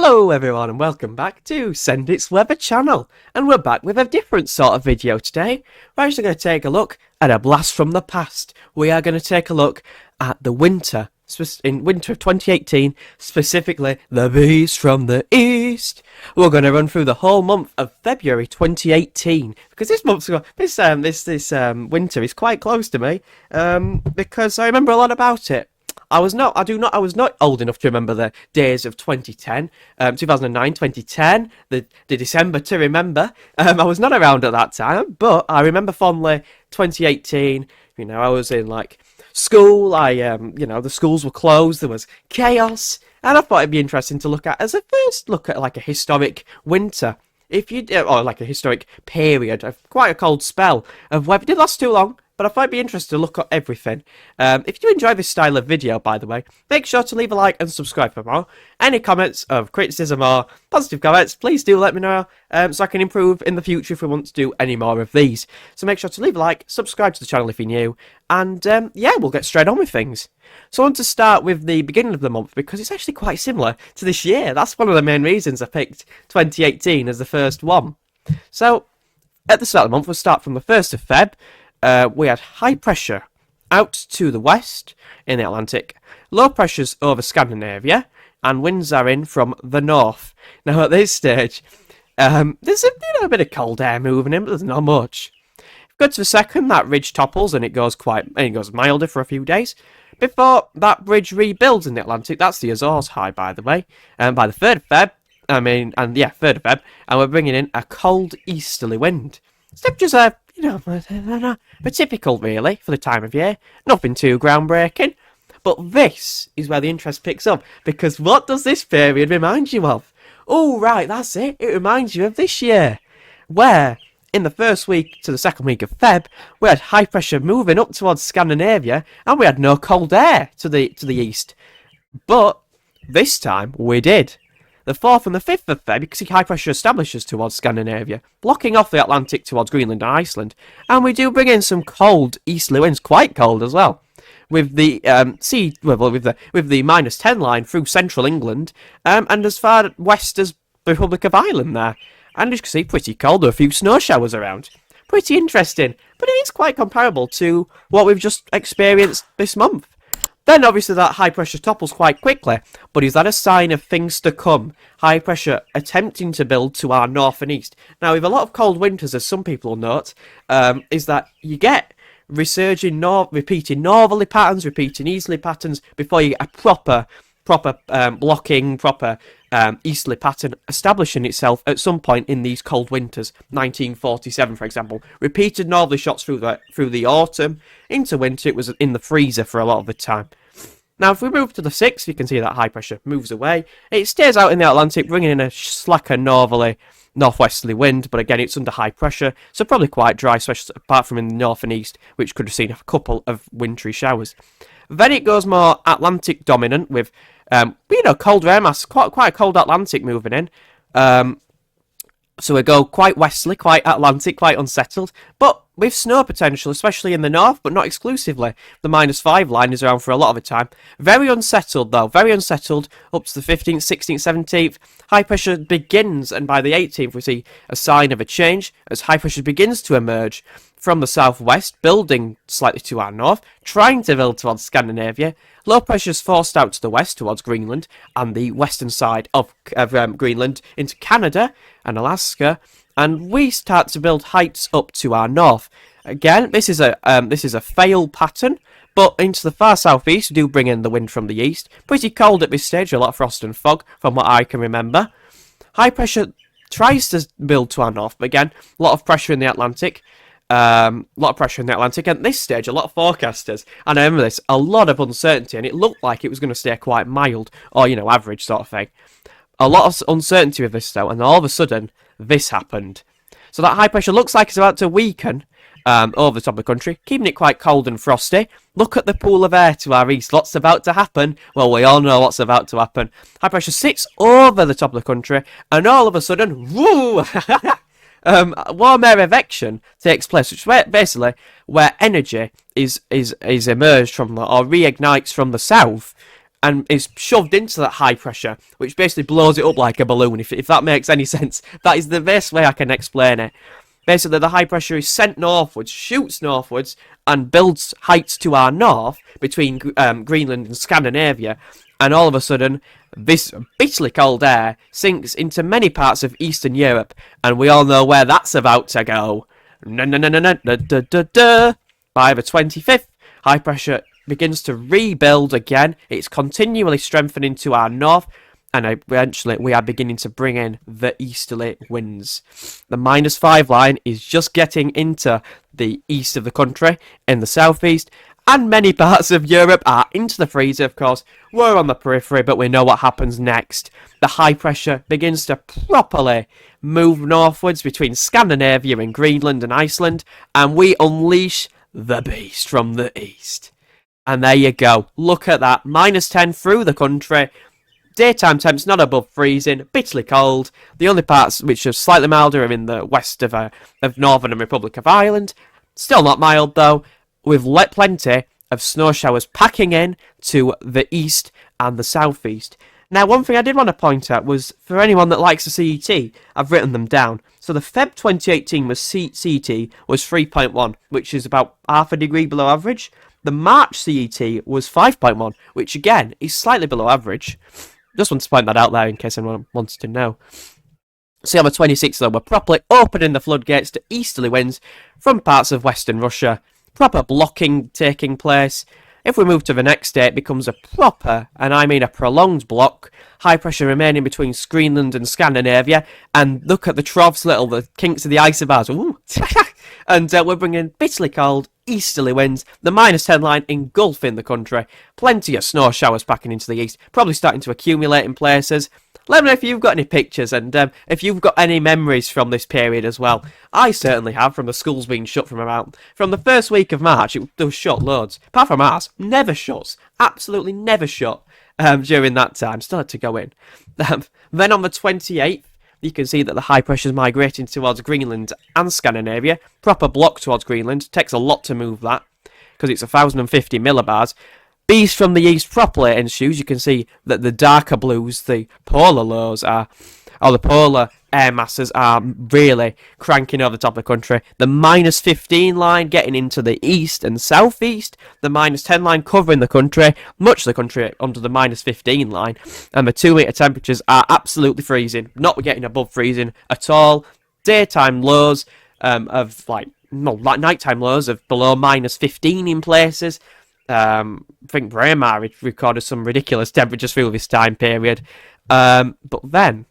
Hello everyone and welcome back to Send It's Weather channel, and we're back with a different sort of video today. We're actually going to take a look at a blast from the past. We are going to take a look at the winter, in winter of 2018, specifically the beast from the east. We're going to run through the whole month of February 2018 because this winter is quite close to me because I remember a lot about it. I was not old enough to remember the days of 2010, 2009, 2010, the December to remember. I was not around at that time, but I remember fondly 2018. You know, I was in like school. The schools were closed. There was chaos, and I thought it'd be interesting to look at as a first look at like a historic winter. Or like a historic period of quite a cold spell of weather. It didn't last too long, but I thought it'd be interesting to look at everything. If you do enjoy this style of video, by the way, make sure to leave a like and subscribe for more. Any comments of criticism or positive comments, please do let me know so I can improve in the future if we want to do any more of these. So make sure to leave a like, subscribe to the channel if you're new, and we'll get straight on with things. So I want to start with the beginning of the month because it's actually quite similar to this year. That's one of the main reasons I picked 2018 as the first one. So at the start of the month, we'll start from the 1st of Feb. We had high pressure out to the west in the Atlantic, low pressures over Scandinavia, and winds are in from the north. Now at this stage, there's a bit of cold air moving in, but there's not much. Go to the second, that ridge topples and it goes milder for a few days before that ridge rebuilds in the Atlantic. That's the Azores high, by the way. And by the 3rd of Feb, 3rd of Feb, and we're bringing in a cold easterly wind. Temperatures are, but typical really for the time of year. Nothing too groundbreaking. But this is where the interest picks up, because what does this period remind you of? Oh, right, that's it. It reminds you of this year, where in the first week to the second week of Feb, we had high pressure moving up towards Scandinavia, and we had no cold air to the east. But this time we did. The 4th and the 5th of Feb, you can see high pressure establishes towards Scandinavia, blocking off the Atlantic towards Greenland and Iceland, and we do bring in some cold easterly winds, quite cold as well, with the with the -10 line through central England, and as far west as the Republic of Ireland there. And as you can see, pretty cold. There are a few snow showers around. Pretty interesting. But it is quite comparable to what we've just experienced this month. Then obviously that high pressure topples quite quickly. But is that a sign of things to come? High pressure attempting to build to our north and east. Now with a lot of cold winters, as some people note, is that you get repeating northerly patterns, repeating easterly patterns before you get a proper blocking, easterly pattern establishing itself at some point in these cold winters. 1947, for example, repeated northerly shots through the autumn into winter. It was in the freezer for a lot of the time. Now, if we move to the 6th, you can see that high pressure moves away. It stays out in the Atlantic, bringing in a slacker northerly, northwesterly wind, but again, it's under high pressure, so probably quite dry, especially apart from in the north and east, which could have seen a couple of wintry showers. Then it goes more Atlantic dominant with, cold air mass, quite a cold Atlantic moving in. So we go quite westerly, quite Atlantic, quite unsettled, but with snow potential, especially in the north, but not exclusively. The -5 line is around for a lot of the time. Very unsettled, though, very unsettled, up to the 15th, 16th, 17th. High pressure begins, and by the 18th we see a sign of a change as high pressure begins to emerge from the southwest, building slightly to our north, trying to build towards Scandinavia. Low pressure is forced out to the west towards Greenland and the western side of Greenland into Canada and Alaska, and we start to build heights up to our north. Again, this is a fail pattern, but into the far southeast we do bring in the wind from the east. Pretty cold at this stage, a lot of frost and fog from what I can remember. High pressure tries to build to our north, but again, a lot of pressure in the Atlantic. And at this stage, a lot of forecasters, and I remember this, a lot of uncertainty, and it looked like it was going to stay quite mild, or, average sort of thing. A lot of uncertainty with this, though, and all of a sudden, this happened. So that high pressure looks like it's about to weaken over the top of the country, keeping it quite cold and frosty. Look at the pool of air to our east. What's about to happen? Well, we all know what's about to happen. High pressure sits over the top of the country, and all of a sudden, woo! Warm air evection takes place, which is basically where energy is emerged from or reignites from the south and is shoved into that high pressure, which basically blows it up like a balloon, if that makes any sense. That is the best way I can explain it. Basically, the high pressure is sent northwards, shoots northwards, and builds heights to our north between Greenland and Scandinavia. And all of a sudden, this bitterly cold air sinks into many parts of Eastern Europe, and we all know where that's about to go. By the 25th, high pressure begins to rebuild again. It's continually strengthening to our north, and eventually we are beginning to bring in the easterly winds. The -5 line is just getting into the east of the country, in the southeast, and many parts of Europe are into the freezer, of course. We're on the periphery, but we know what happens next. The high pressure begins to properly move northwards between Scandinavia and Greenland and Iceland, and we unleash the beast from the east. And there you go. Look at that. -10 through the country. Daytime temps not above freezing, bitterly cold. The only parts which are slightly milder are in the west of Northern and Republic of Ireland. Still not mild though, with plenty of snow showers packing in to the east and the southeast. Now, one thing I did want to point out was, for anyone that likes the CET, I've written them down. So the Feb 2018 CET was 3.1, which is about half a degree below average. The March CET was 5.1, which again is slightly below average. Just want to point that out there in case anyone wants to know. See, on the 26th, though, we're properly opening the floodgates to easterly winds from parts of western Russia. Proper blocking taking place. If we move to the next day, it becomes a proper, and I mean a prolonged block. High pressure remaining between Greenland and Scandinavia. And look at the troughs, the kinks of the isobars. Ooh. And we're bringing bitterly cold easterly winds, the -10 line engulfing the country, plenty of snow showers packing into the east, probably starting to accumulate in places. Let me know if you've got any pictures, and if you've got any memories from this period as well. I certainly have, from the schools being shut from the first week of March. There was shut loads, apart from ours, never shuts, absolutely never shut during that time, still had to go in. Then on the 28th, you can see that the high pressure is migrating towards Greenland and Scandinavia. Proper block towards Greenland. Takes a lot to move that, because it's 1,050 millibars. Beast from the east properly ensues. You can see that the darker blues, the polar lows the polar air masses are really cranking over the top of the country. The -15 line getting into the east and southeast. The -10 line covering the country, much of the country under the -15 line. And the 2 meter temperatures are absolutely freezing. Not getting above freezing at all. Daytime lows nighttime lows of below -15 in places. I think Braemar recorded some ridiculous temperatures through this time period. But then,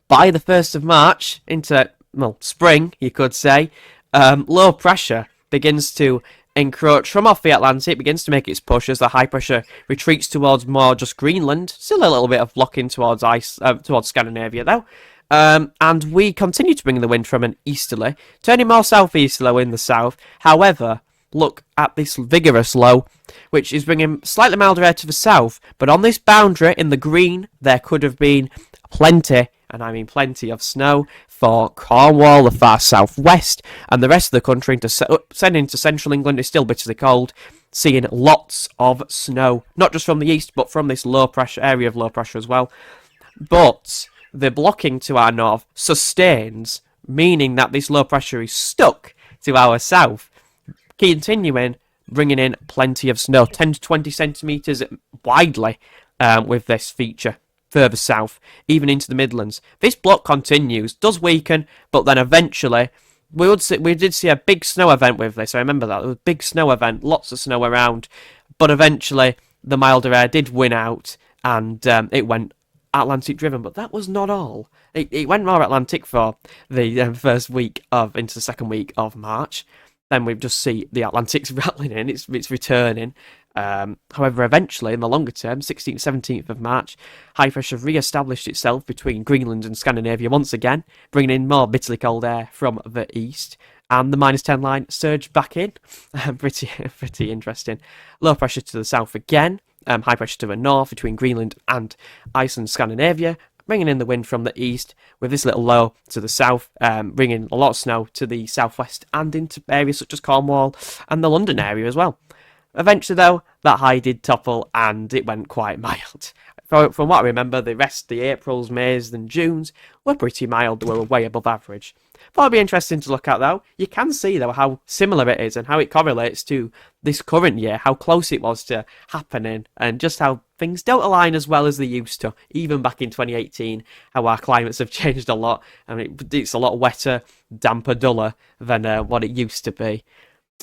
by the 1st of March, into, spring, you could say, low pressure begins to encroach from off the Atlantic, begins to make its push as the high pressure retreats towards more just Greenland. Still a little bit of blocking towards towards Scandinavia, though. And we continue to bring the wind from an easterly, turning more southeasterly in the south. However, look at this vigorous low, which is bringing slightly milder air to the south, but on this boundary in the green, there could have been plenty, and I mean plenty, of snow for Cornwall, the far southwest, and the rest of the country. Sending to central England is still bitterly cold, seeing lots of snow, not just from the east, but from this low pressure area of low pressure as well. But the blocking to our north sustains, meaning that this low pressure is stuck to our south, continuing bringing in plenty of snow, 10 to 20 centimetres widely with this feature further south, even into the Midlands. This block continues, does weaken, but then eventually we did see a big snow event with this. I remember that. There was a big snow event, lots of snow around, but eventually the milder air did win out, and it went Atlantic driven, but that was not all. It went more Atlantic for the first week into the second week of March. Then we just see the Atlantic's rattling in, it's returning. However, eventually, in the longer term, 16th, 17th of March, high pressure re-established itself between Greenland and Scandinavia once again, bringing in more bitterly cold air from the east, and the -10 line surged back in. Pretty interesting. Low pressure to the south again, high pressure to the north between Greenland and Iceland, Scandinavia, bringing in the wind from the east, with this little low to the south, bringing a lot of snow to the southwest and into areas such as Cornwall and the London area as well. Eventually, though, that high did topple and it went quite mild. From what I remember, the rest, the Aprils, Mays, and Junes were pretty mild. They were way above average. That'll be interesting to look at, though. You can see, though, how similar it is and how it correlates to this current year, how close it was to happening, and just how things don't align as well as they used to. Even back in 2018, how our climates have changed a lot. I mean, it's a lot wetter, damper, duller than what it used to be.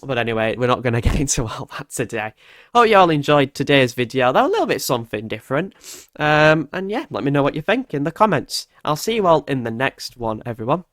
But anyway, we're not going to get into all that today. Hope you all enjoyed today's video. That was a little bit something different. And yeah, let me know what you think in the comments. I'll see you all in the next one, everyone.